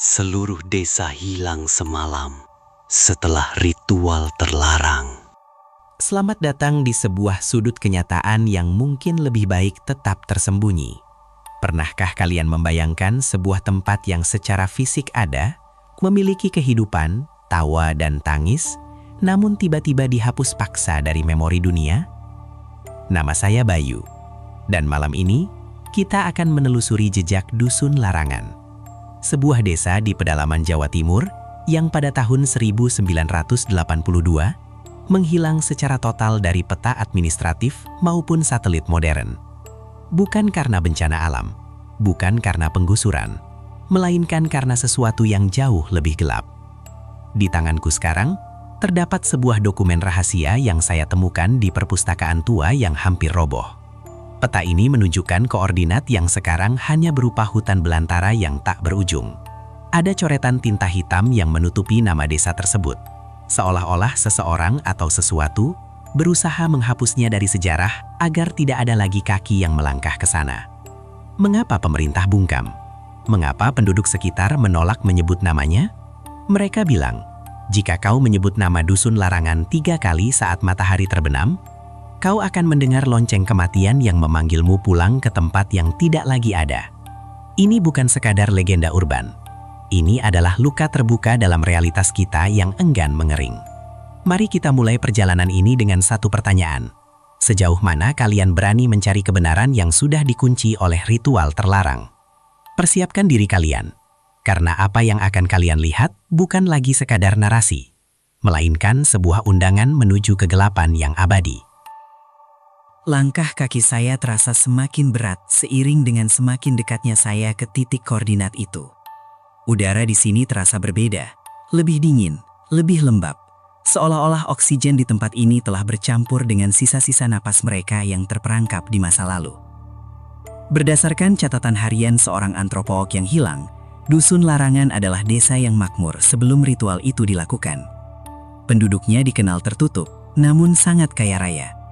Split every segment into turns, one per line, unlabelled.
Seluruh desa hilang semalam setelah ritual terlarang.
Selamat datang di sebuah sudut kenyataan yang mungkin lebih baik tetap tersembunyi. Pernahkah kalian membayangkan sebuah tempat yang secara fisik ada, memiliki kehidupan, tawa dan tangis, namun tiba-tiba dihapus paksa dari memori dunia? Nama saya Bayu, dan malam ini kita akan menelusuri jejak Dusun Larangan, sebuah desa di pedalaman Jawa Timur yang pada tahun 1982 menghilang secara total dari peta administratif maupun satelit modern. Bukan karena bencana alam, bukan karena penggusuran, melainkan karena sesuatu yang jauh lebih gelap. Di tanganku sekarang, terdapat sebuah dokumen rahasia yang saya temukan di perpustakaan tua yang hampir roboh. Peta ini menunjukkan koordinat yang sekarang hanya berupa hutan belantara yang tak berujung. Ada coretan tinta hitam yang menutupi nama desa tersebut, seolah-olah seseorang atau sesuatu berusaha menghapusnya dari sejarah agar tidak ada lagi kaki yang melangkah ke sana. Mengapa pemerintah bungkam? Mengapa penduduk sekitar menolak menyebut namanya? Mereka bilang, jika kau menyebut nama Dusun Larangan 3 kali saat matahari terbenam, kau akan mendengar lonceng kematian yang memanggilmu pulang ke tempat yang tidak lagi ada. Ini bukan sekadar legenda urban. Ini adalah luka terbuka dalam realitas kita yang enggan mengering. Mari kita mulai perjalanan ini dengan satu pertanyaan. Sejauh mana kalian berani mencari kebenaran yang sudah dikunci oleh ritual terlarang? Persiapkan diri kalian, karena apa yang akan kalian lihat bukan lagi sekadar narasi, melainkan sebuah undangan menuju kegelapan yang abadi.
Langkah kaki saya terasa semakin berat seiring dengan semakin dekatnya saya ke titik koordinat itu. Udara di sini terasa berbeda, lebih dingin, lebih lembab. Seolah-olah oksigen di tempat ini telah bercampur dengan sisa-sisa napas mereka yang terperangkap di masa lalu. Berdasarkan catatan harian seorang antropolog yang hilang, Dusun Larangan adalah desa yang makmur sebelum ritual itu dilakukan. Penduduknya dikenal tertutup, namun sangat kaya raya.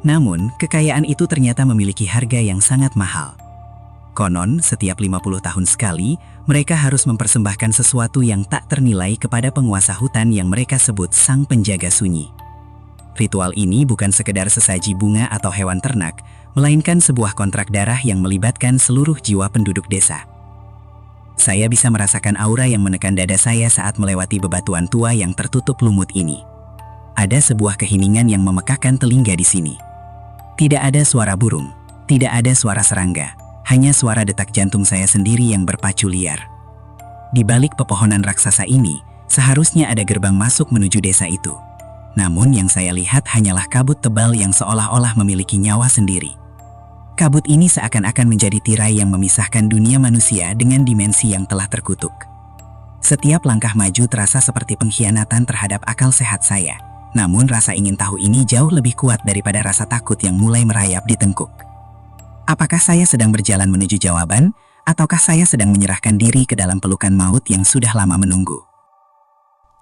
Namun, kekayaan itu ternyata memiliki harga yang sangat mahal. Konon, setiap 50 tahun sekali, mereka harus mempersembahkan sesuatu yang tak ternilai kepada penguasa hutan yang mereka sebut sang penjaga sunyi. Ritual ini bukan sekedar sesaji bunga atau hewan ternak, melainkan sebuah kontrak darah yang melibatkan seluruh jiwa penduduk desa. Saya bisa merasakan aura yang menekan dada saya saat melewati bebatuan tua yang tertutup lumut ini. Ada sebuah keheningan yang memekakkan telinga di sini. Tidak ada suara burung, tidak ada suara serangga, hanya suara detak jantung saya sendiri yang berpacu liar. Di balik pepohonan raksasa ini, seharusnya ada gerbang masuk menuju desa itu. Namun yang saya lihat hanyalah kabut tebal yang seolah-olah memiliki nyawa sendiri. Kabut ini seakan-akan menjadi tirai yang memisahkan dunia manusia dengan dimensi yang telah terkutuk. Setiap langkah maju terasa seperti pengkhianatan terhadap akal sehat saya. Namun rasa ingin tahu ini jauh lebih kuat daripada rasa takut yang mulai merayap di tengkuk. Apakah saya sedang berjalan menuju jawaban, ataukah saya sedang menyerahkan diri ke dalam pelukan maut yang sudah lama menunggu?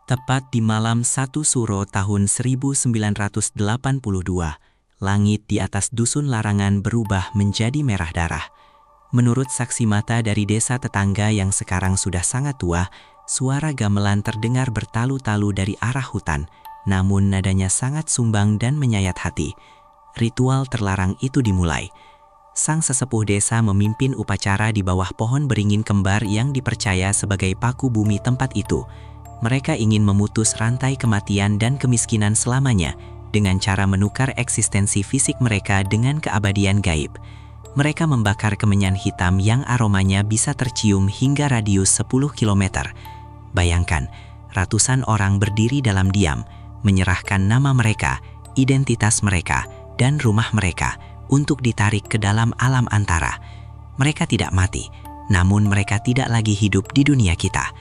Tepat di malam 1 Suro tahun 1982, langit di atas Dusun Larangan berubah menjadi merah darah. Menurut saksi mata dari desa tetangga yang sekarang sudah sangat tua, suara gamelan terdengar bertalu-talu dari arah hutan. Namun nadanya sangat sumbang dan menyayat hati. Ritual terlarang itu dimulai. Sang sesepuh desa memimpin upacara di bawah pohon beringin kembar yang dipercaya sebagai paku bumi tempat itu. Mereka ingin memutus rantai kematian dan kemiskinan selamanya dengan cara menukar eksistensi fisik mereka dengan keabadian gaib. Mereka membakar kemenyan hitam yang aromanya bisa tercium hingga radius 10 km. Bayangkan, ratusan orang berdiri dalam diam, menyerahkan nama mereka, identitas mereka, dan rumah mereka untuk ditarik ke dalam alam antara. Mereka tidak mati, namun mereka tidak lagi hidup di dunia kita.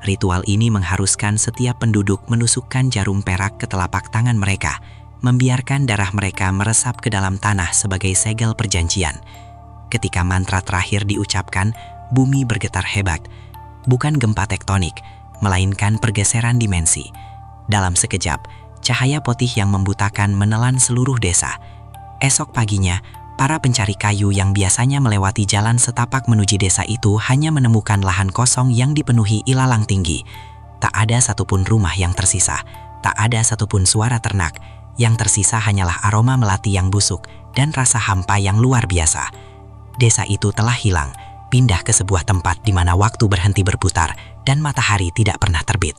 Ritual ini mengharuskan setiap penduduk menusukkan jarum perak ke telapak tangan mereka, membiarkan darah mereka meresap ke dalam tanah sebagai segel perjanjian. Ketika mantra terakhir diucapkan, bumi bergetar hebat. Bukan gempa tektonik, melainkan pergeseran dimensi. Dalam sekejap, cahaya putih yang membutakan menelan seluruh desa. Esok paginya,
Para pencari kayu yang biasanya melewati jalan setapak menuju desa itu hanya menemukan lahan kosong yang dipenuhi ilalang tinggi. Tak ada satupun rumah yang tersisa, tak ada satupun suara ternak. Yang tersisa hanyalah aroma melati yang busuk dan rasa hampa yang luar biasa. Desa itu telah hilang, pindah ke sebuah tempat di mana waktu berhenti berputar dan matahari tidak pernah terbit.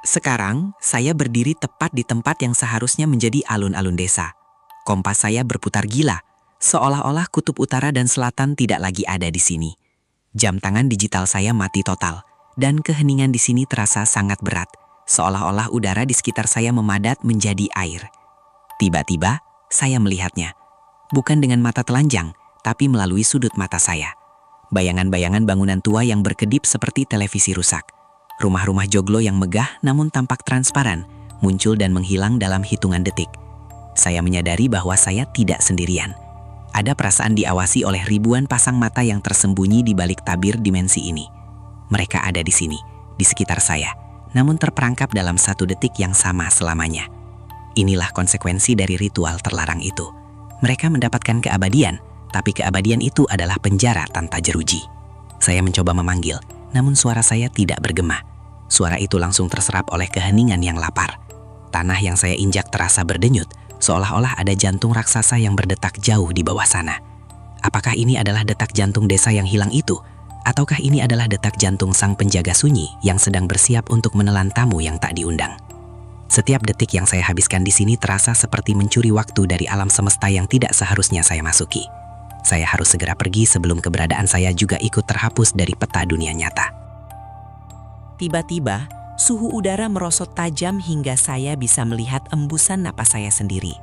Sekarang, saya berdiri tepat di tempat yang seharusnya menjadi alun-alun desa. Kompas saya berputar gila, seolah-olah kutub utara dan selatan tidak lagi ada di sini. Jam tangan digital saya mati total, dan keheningan di sini terasa sangat berat, seolah-olah udara di sekitar saya memadat menjadi air. Tiba-tiba, saya melihatnya. Bukan dengan mata telanjang, tapi melalui sudut mata saya. Bayangan-bayangan bangunan tua yang berkedip seperti televisi rusak. Rumah-rumah joglo yang megah namun tampak transparan, muncul dan menghilang dalam hitungan detik. Saya menyadari bahwa saya tidak sendirian. Ada perasaan diawasi oleh ribuan pasang mata yang tersembunyi di balik tabir dimensi ini. Mereka ada di sini, di sekitar saya, namun terperangkap dalam satu detik yang sama selamanya. Inilah konsekuensi dari ritual terlarang itu. Mereka mendapatkan keabadian, tapi keabadian itu adalah penjara tanpa jeruji. Saya mencoba memanggil, namun suara saya tidak bergema. Suara itu langsung terserap oleh keheningan yang lapar. Tanah yang saya injak terasa berdenyut, seolah-olah ada jantung raksasa yang berdetak jauh di bawah sana. Apakah ini adalah detak jantung desa yang hilang itu? Ataukah ini adalah detak jantung sang penjaga sunyi yang sedang bersiap untuk menelan tamu yang tak diundang? Setiap detik yang saya habiskan di sini terasa seperti mencuri waktu dari alam semesta yang tidak seharusnya saya masuki. Saya harus segera pergi sebelum keberadaan saya juga ikut terhapus dari peta dunia nyata. Tiba-tiba, suhu udara merosot tajam hingga saya bisa melihat embusan napas saya sendiri.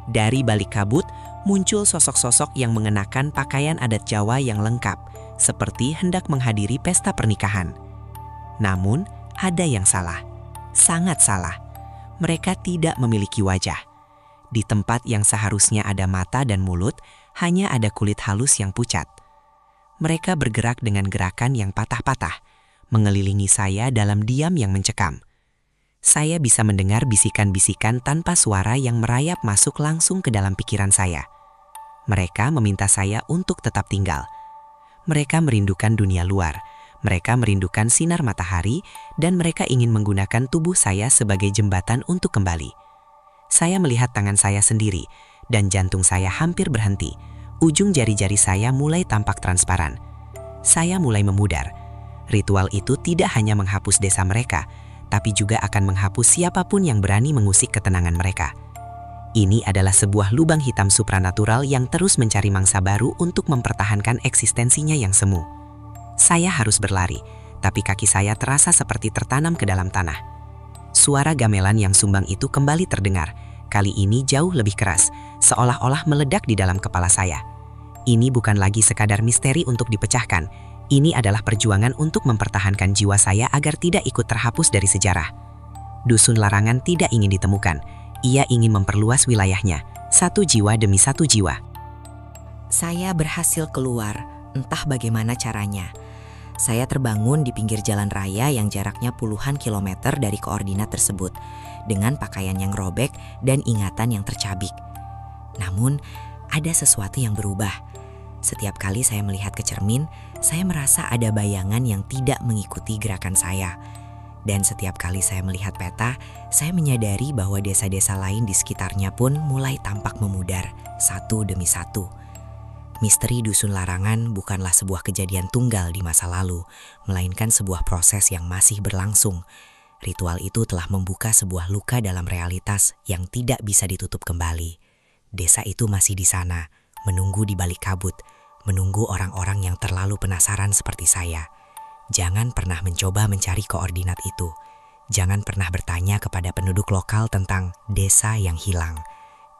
Dari balik kabut, muncul sosok-sosok yang mengenakan pakaian adat Jawa yang lengkap, seperti hendak menghadiri pesta pernikahan. Namun, ada yang salah. Sangat salah. Mereka tidak memiliki wajah. Di tempat yang seharusnya ada mata dan mulut, hanya ada kulit halus yang pucat. Mereka bergerak dengan gerakan yang patah-patah, mengelilingi saya dalam diam yang mencekam. Saya bisa mendengar bisikan-bisikan tanpa suara yang merayap masuk langsung ke dalam pikiran saya. Mereka meminta saya untuk tetap tinggal. Mereka merindukan dunia luar. Mereka merindukan sinar matahari dan mereka ingin menggunakan tubuh saya sebagai jembatan untuk kembali. Saya melihat tangan saya sendiri dan jantung saya hampir berhenti. Ujung jari-jari saya mulai tampak transparan. Saya mulai memudar. Ritual itu tidak hanya menghapus desa mereka, tapi juga akan menghapus siapapun yang berani mengusik ketenangan mereka. Ini adalah sebuah lubang hitam supranatural yang terus mencari mangsa baru untuk mempertahankan eksistensinya yang semu. Saya harus berlari, tapi kaki saya terasa seperti tertanam ke dalam tanah. Suara gamelan yang sumbang itu kembali terdengar, kali ini jauh lebih keras, seolah-olah meledak di dalam kepala saya. Ini bukan lagi sekadar misteri untuk dipecahkan. Ini adalah perjuangan untuk mempertahankan jiwa saya agar tidak ikut terhapus dari sejarah. Dusun larangan tidak ingin ditemukan. Ia ingin memperluas wilayahnya, satu jiwa demi satu jiwa. Saya berhasil keluar, entah bagaimana caranya. Saya terbangun di pinggir jalan raya yang jaraknya puluhan kilometer dari koordinat tersebut, dengan pakaian yang robek dan ingatan yang tercabik. Namun, ada sesuatu yang berubah. Setiap kali saya melihat ke cermin, saya merasa ada bayangan yang tidak mengikuti gerakan saya. Dan setiap kali saya melihat peta, saya menyadari bahwa desa-desa lain di sekitarnya pun mulai tampak memudar, satu demi satu. Misteri dusun larangan bukanlah sebuah kejadian tunggal di masa lalu, melainkan sebuah proses yang masih berlangsung. Ritual itu telah membuka sebuah luka dalam realitas yang tidak bisa ditutup kembali. Desa itu masih di sana, menunggu di balik kabut, menunggu orang-orang yang terlalu penasaran seperti saya. Jangan pernah mencoba mencari koordinat itu. Jangan pernah bertanya kepada penduduk lokal tentang desa yang hilang.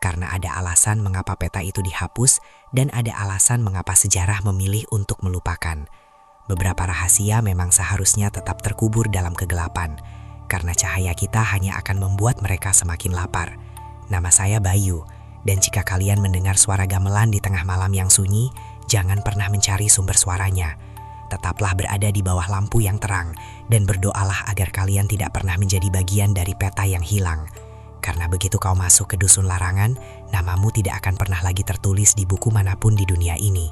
Karena ada alasan mengapa peta itu dihapus dan ada alasan mengapa sejarah memilih untuk melupakan. Beberapa rahasia memang seharusnya tetap terkubur dalam kegelapan. Karena cahaya kita hanya akan membuat mereka semakin lapar. Nama saya Bayu. Dan jika kalian mendengar suara gamelan di tengah malam yang sunyi, jangan pernah mencari sumber suaranya. Tetaplah berada di bawah lampu yang terang dan berdoalah agar kalian tidak pernah menjadi bagian dari peta yang hilang. Karena begitu kau masuk ke dusun larangan, namamu tidak akan pernah lagi tertulis di buku manapun di dunia ini.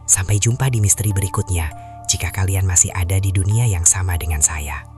Sampai jumpa di misteri berikutnya, jika kalian masih ada di dunia yang sama dengan saya.